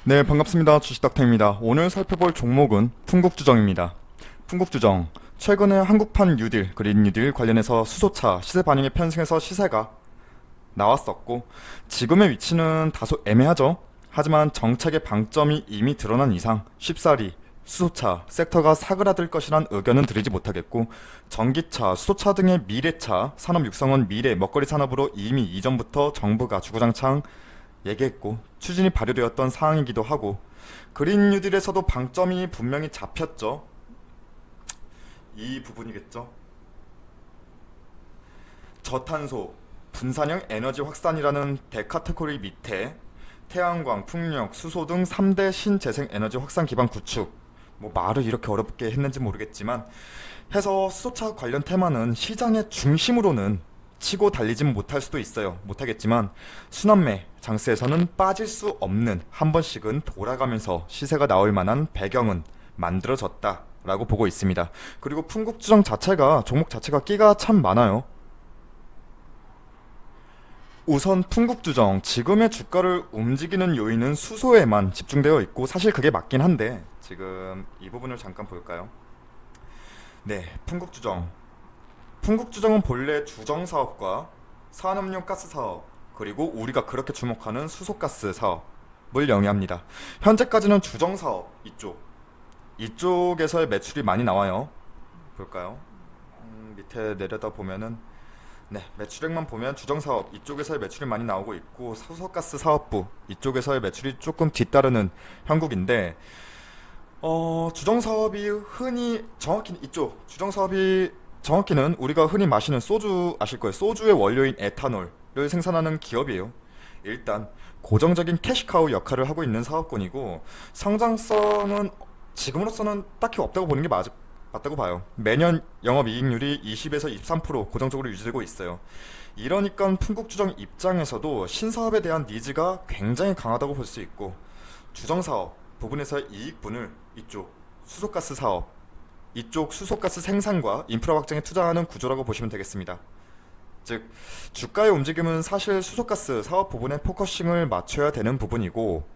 네, 반갑습니다. 주식닥터입니다. 오늘 살펴볼 종목은 풍국주정입니다. 풍국주정, 최근에 한국판 뉴딜, 그린 뉴딜 관련해서 수소차 시세 반영이 편승해서 시세가 나왔었고, 지금의 위치는 다소 애매하죠. 하지만 정책의 방점이 이미 드러난 이상 쉽사리 수소차 섹터가 사그라들 것이란 의견은 드리지 못하겠고, 전기차, 수소차 등의 미래차 산업 육성은 미래 먹거리 산업으로 이미 이전부터 정부가 주구장창 얘기했고 추진이 발효되었던 사항이기도 하고, 그린 뉴딜에서도 방점이 분명히 잡혔죠. 이 부분이겠죠. 저탄소 분산형 에너지 확산이라는 대카테고리 밑에 태양광, 풍력, 수소 등 3대 신재생 에너지 확산 기반 구축, 뭐 말을 이렇게 어렵게 했는지 모르겠지만 해서 수소차 관련 테마는 시장의 중심으로는 치고 달리진 못할 수도 있어요. 못하겠지만 순환매 장세에서는 빠질 수 없는, 한 번씩은 돌아가면서 시세가 나올 만한 배경은 만들어졌다라고 보고 있습니다. 그리고 풍국주정 자체가, 종목 자체가 끼가 참 많아요. 우선 풍국주정 지금의 주가를 움직이는 요인은 수소에만 집중되어 있고, 사실 그게 맞긴 한데 지금 이 부분을 잠깐 볼까요? 네, 풍국주정은 본래 주정사업과 산업용 가스 사업, 그리고 우리가 그렇게 주목하는 수소가스 사업을 영위합니다. 현재까지는 주정사업 이쪽에서의 매출이 많이 나와요. 볼까요? 밑에 내려다 보면은, 네, 매출액만 보면 주정사업 이쪽에서의 매출이 많이 나오고 있고, 수소가스 사업부 이쪽에서의 매출이 조금 뒤따르는 형국인데, 주정사업이 흔히 정확히 이쪽 주정사업이 정확히는 우리가 흔히 마시는 소주 아실 거예요. 소주의 원료인 에탄올을 생산하는 기업이에요. 일단 고정적인 캐시카우 역할을 하고 있는 사업군이고, 성장성은 지금으로서는 딱히 없다고 보는 게 맞다고 봐요. 매년 영업이익률이 20에서 23% 고정적으로 유지되고 있어요. 이러니까 풍국주정 입장에서도 신사업에 대한 니즈가 굉장히 강하다고 볼 수 있고, 주정사업 부분에서의 이익분을 이쪽 수소가스 사업, 이쪽 수소가스 생산과 인프라 확장에 투자하는 구조라고 보시면 되겠습니다. 즉, 주가의 움직임은 사실 수소가스 사업 부분에 포커싱을 맞춰야 되는 부분이고,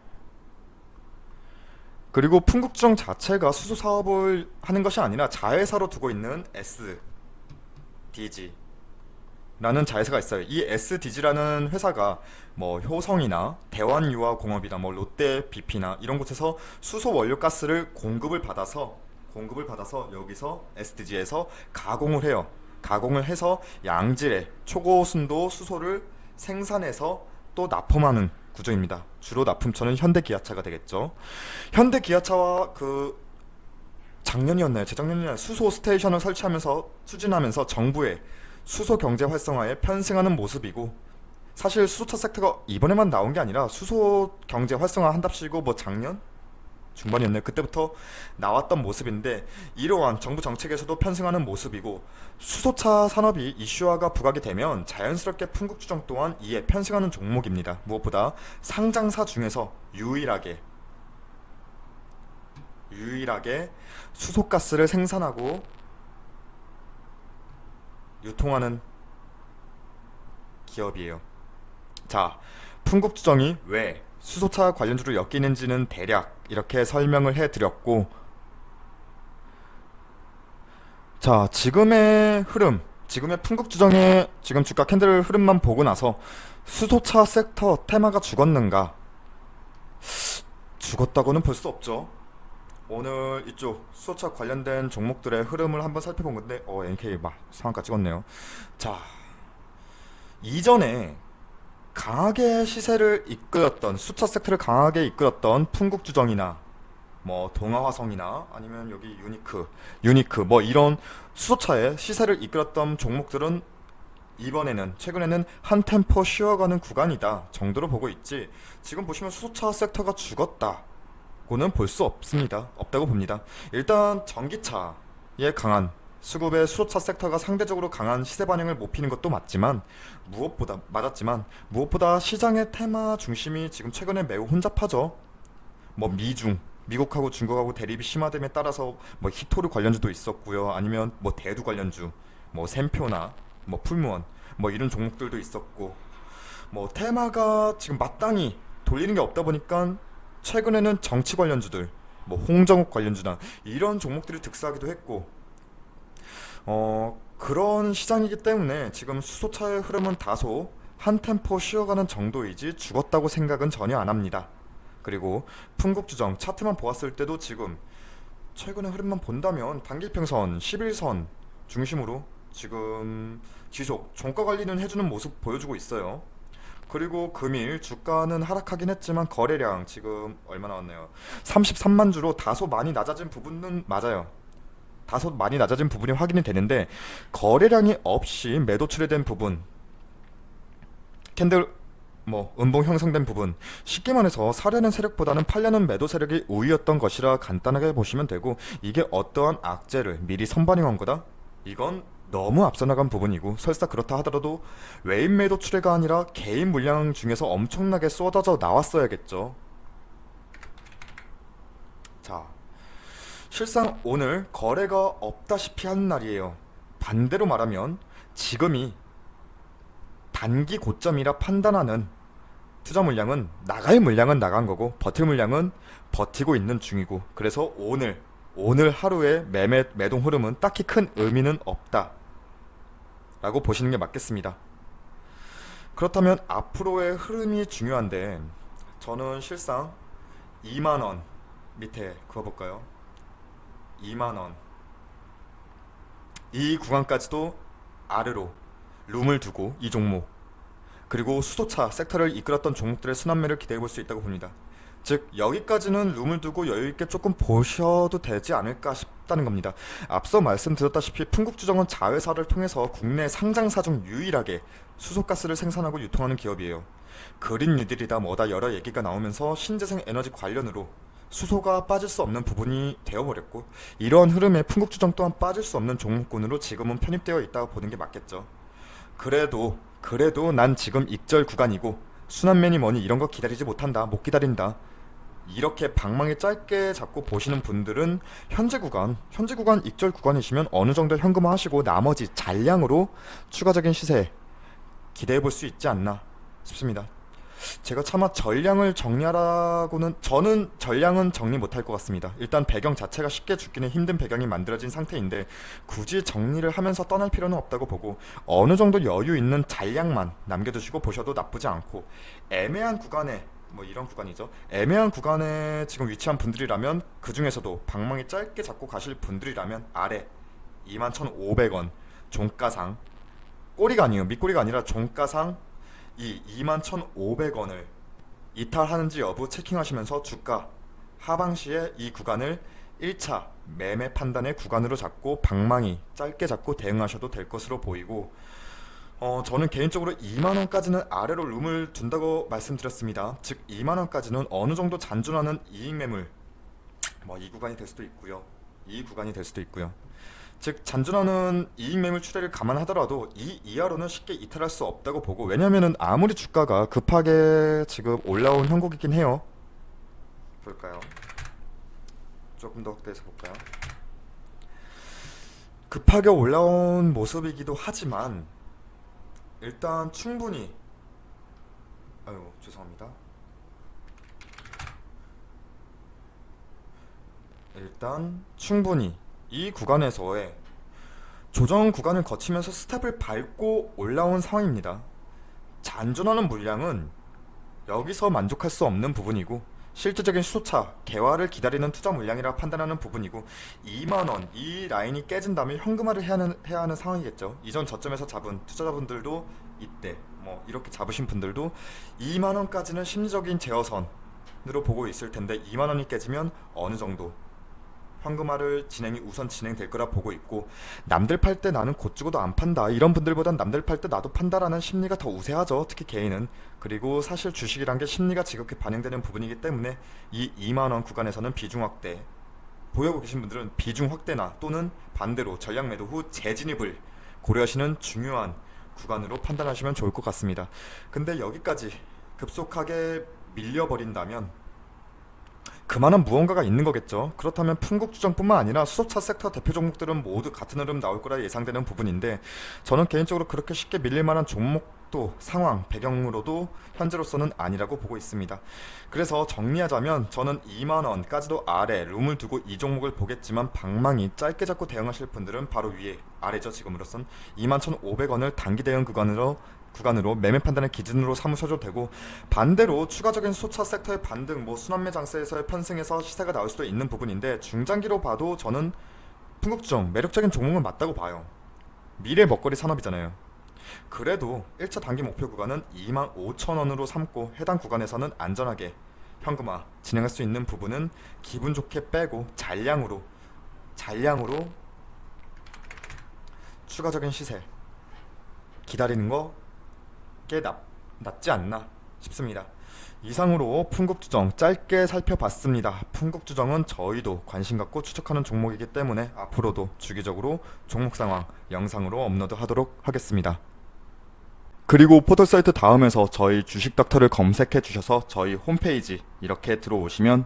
그리고 풍국주정 자체가 수소 사업을 하는 것이 아니라 자회사로 두고 있는 SDG 라는 자회사가 있어요. 이 SDG라는 회사가 뭐 효성이나 대환유화공업이나 뭐 롯데 BP나 이런 곳에서 수소 원료 가스를 공급을 받아서 여기서 SDG에서 가공을 해요. 가공을 해서 양질의 초고순도 수소를 생산해서 또 납품하는 구조입니다. 주로 납품처는 현대기아차가 되겠죠. 현대기아차와 작년이었나요? 재작년이나 수소 스테이션을 설치하면서 추진하면서 정부의 수소 경제 활성화에 편승하는 모습이고, 사실 수소차 섹터가 이번에만 나온 게 아니라 수소 경제 활성화 한답시고 뭐 작년 중반이었네요. 그때부터 나왔던 모습인데, 이러한 정부 정책에서도 편승하는 모습이고, 수소차 산업이 이슈화가 부각이 되면 자연스럽게 풍국주정 또한 이에 편승하는 종목입니다. 무엇보다 상장사 중에서 유일하게 수소가스를 생산하고 유통하는 기업이에요. 자, 풍국주정이 왜 수소차 관련주를 엮이는지는 대략 이렇게 설명을 해드렸고, 자, 지금의 풍국주정의 지금 주가 캔들 흐름만 보고 나서 수소차 섹터 테마가 죽었는가? 죽었다고는 볼 수 없죠. 오늘 이쪽 수소차 관련된 종목들의 흐름을 한번 살펴본 건데, NK 막 상한가 찍었네요. 자, 이전에 강하게 시세를 이끌었던, 수차 섹터를 강하게 이끌었던 풍국주정이나 뭐 동아화성이나 아니면 여기 유니크 뭐 이런 수소차의 시세를 이끌었던 종목들은 최근에는 한 템포 쉬어가는 구간이다 정도로 보고 있지, 지금 보시면 수소차 섹터가 죽었다고는 볼 수 없다고 봅니다. 일단 전기차에 강한 수급의 수소차 섹터가 상대적으로 강한 시세 반영을 못 피는 것도 무엇보다 시장의 테마 중심이 지금 최근에 매우 혼잡하죠. 뭐 미국하고 중국하고 대립이 심화됨에 따라서 뭐 히토르 관련주도 있었고요. 아니면 뭐 대두 관련주, 뭐 샘표나 뭐 풀무원 뭐 이런 종목들도 있었고, 뭐 테마가 지금 마땅히 돌리는 게 없다 보니까 최근에는 정치 관련주들, 뭐 홍정욱 관련주나 이런 종목들이 득세하기도 했고, 그런 시장이기 때문에 지금 수소차의 흐름은 다소 한 템포 쉬어가는 정도이지 죽었다고 생각은 전혀 안 합니다. 그리고 풍국주정 차트만 보았을 때도 지금 최근의 흐름만 본다면 단기평선 11선 중심으로 지금 지속 종가 관리는 해주는 모습 보여주고 있어요. 그리고 금일 주가는 하락하긴 했지만 거래량 지금 얼마 나왔나요? 33만 주로 다소 많이 낮아진 부분은 맞아요. 다소 많이 낮아진 부분이 확인이 되는데, 거래량이 없이 매도 출회된 부분, 캔들 음봉 형성된 부분, 쉽게 말해서 사려는 세력보다는 팔려는 매도 세력이 우위였던 것이라 간단하게 보시면 되고, 이게 어떠한 악재를 미리 선반영한 거다? 이건 너무 앞서 나간 부분이고, 설사 그렇다 하더라도 외인 매도 출회가 아니라 개인 물량 중에서 엄청나게 쏟아져 나왔어야겠죠. 자, 실상 오늘 거래가 없다시피 하는 날이에요. 반대로 말하면 지금이 단기 고점이라 판단하는 투자 물량은 나갈 물량은 나간 거고 버틸 물량은 버티고 있는 중이고, 그래서 오늘 하루의 매동 흐름은 딱히 큰 의미는 없다 라고 보시는 게 맞겠습니다. 그렇다면 앞으로의 흐름이 중요한데, 저는 실상 2만원 밑에 그어볼까요? 2만원 이 구간까지도 아래로 룸을 두고 이 종목, 그리고 수소차 섹터를 이끌었던 종목들의 순환매를 기대해볼 수 있다고 봅니다. 즉 여기까지는 룸을 두고 여유있게 조금 보셔도 되지 않을까 싶다는 겁니다. 앞서 말씀드렸다시피 풍국주정은 자회사를 통해서 국내 상장사 중 유일하게 수소가스를 생산하고 유통하는 기업이에요. 그린 뉴딜이다 뭐다 여러 얘기가 나오면서 신재생 에너지 관련으로 수소가 빠질 수 없는 부분이 되어버렸고, 이러한 흐름에 풍국주정 또한 빠질 수 없는 종목군으로 지금은 편입되어 있다고 보는 게 맞겠죠. 그래도 난 지금 익절 구간이고 순환매니 뭐니 이런 거 기다리지 못한다, 못 기다린다, 이렇게 방망이 짧게 잡고 보시는 분들은 현재 구간 익절 구간이시면 어느 정도 현금화 하시고 나머지 잔량으로 추가적인 시세 기대해 볼 수 있지 않나 싶습니다. 제가 차마 전량을 정리하라고는, 저는 전량은 정리 못할 것 같습니다. 일단 배경 자체가 쉽게 죽기는 힘든 배경이 만들어진 상태인데 굳이 정리를 하면서 떠날 필요는 없다고 보고, 어느 정도 여유 있는 잔량만 남겨두시고 보셔도 나쁘지 않고, 애매한 구간에 이런 구간이죠. 애매한 구간에 지금 위치한 분들이라면, 그 중에서도 방망이 짧게 잡고 가실 분들이라면 아래 21,500원 종가상, 꼬리가 아니에요, 밑꼬리가 아니라 종가상 이 21,500원을 이탈하는지 여부 체킹하시면서 주가 하방시에 이 구간을 1차 매매 판단의 구간으로 잡고 방망이 짧게 잡고 대응하셔도 될 것으로 보이고, 저는 개인적으로 2만원까지는 아래로 룸을 둔다고 말씀드렸습니다. 즉 2만원까지는 어느 정도 잔존하는 이익 매물, 이 구간이 될 수도 있고요, 이 구간이 될 수도 있고요. 즉 잔존하는 이익 매물 추례를 감안하더라도 이 이하로는 쉽게 이탈할 수 없다고 보고, 왜냐면은 아무리 주가가 급하게 지금 올라온 형국이긴 해요. 볼까요? 조금 더 확대해서 볼까요? 급하게 올라온 모습이기도 하지만 일단 충분히, 죄송합니다. 일단 충분히 이 구간에서의 조정 구간을 거치면서 스텝을 밟고 올라온 상황입니다. 잔존하는 물량은 여기서 만족할 수 없는 부분이고, 실질적인 수소차 개화를 기다리는 투자 물량이라 판단하는 부분이고, 2만원 이 라인이 깨진다면 현금화를 해야 하는 상황이겠죠. 이전 저점에서 잡은 투자자분들도 이때 이렇게 잡으신 분들도 2만원까지는 심리적인 제어선으로 보고 있을 텐데, 2만원이 깨지면 어느 정도 현금화를 우선 진행될 거라 보고 있고, 남들 팔 때 나는 곧 죽어도 안 판다 이런 분들보단 남들 팔 때 나도 판다라는 심리가 더 우세하죠, 특히 개인은. 그리고 사실 주식이란 게 심리가 지극히 반영되는 부분이기 때문에 이 2만원 구간에서는 비중 확대, 보유하고 계신 분들은 비중 확대나 또는 반대로 전량 매도 후 재진입을 고려하시는 중요한 구간으로 판단하시면 좋을 것 같습니다. 근데 여기까지 급속하게 밀려버린다면 그만한 무언가가 있는 거겠죠. 그렇다면 풍국주정뿐만 아니라 수소차 섹터 대표 종목들은 모두 같은 흐름 나올 거라 예상되는 부분인데, 저는 개인적으로 그렇게 쉽게 밀릴 만한 종목 각도, 상황, 배경으로도 현재로서는 아니라고 보고 있습니다. 그래서 정리하자면 저는 2만원까지도 아래 룸을 두고 이 종목을 보겠지만 방망이 짧게 잡고 대응하실 분들은 바로 위에 아래죠. 지금으로선 21,500원을 단기 대응 구간으로 매매 판단의 기준으로 삼으셔도 되고, 반대로 추가적인 수차 섹터의 반등, 순환매 장세에서의 편승에서 시세가 나올 수도 있는 부분인데, 중장기로 봐도 저는 풍국주정 매력적인 종목은 맞다고 봐요. 미래 먹거리 산업이잖아요. 그래도 1차 단기 목표 구간은 25,000원으로 삼고, 해당 구간에서는 안전하게 현금화 진행할 수 있는 부분은 기분 좋게 빼고 잔량으로 추가적인 시세 기다리는 거 꽤 낫지 않나 싶습니다. 이상으로 풍국주정 짧게 살펴봤습니다. 풍국주정은 저희도 관심 갖고 추적하는 종목이기 때문에 앞으로도 주기적으로 종목 상황 영상으로 업로드하도록 하겠습니다. 그리고 포털사이트 다음에서 저희 주식닥터를 검색해 주셔서 저희 홈페이지 이렇게 들어오시면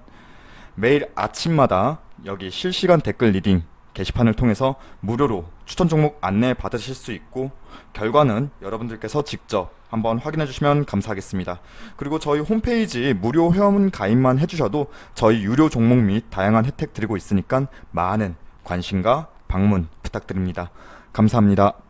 매일 아침마다 여기 실시간 댓글 리딩 게시판을 통해서 무료로 추천 종목 안내 받으실 수 있고, 결과는 여러분들께서 직접 한번 확인해 주시면 감사하겠습니다. 그리고 저희 홈페이지 무료 회원 가입만 해주셔도 저희 유료 종목 및 다양한 혜택 드리고 있으니까 많은 관심과 방문 부탁드립니다. 감사합니다.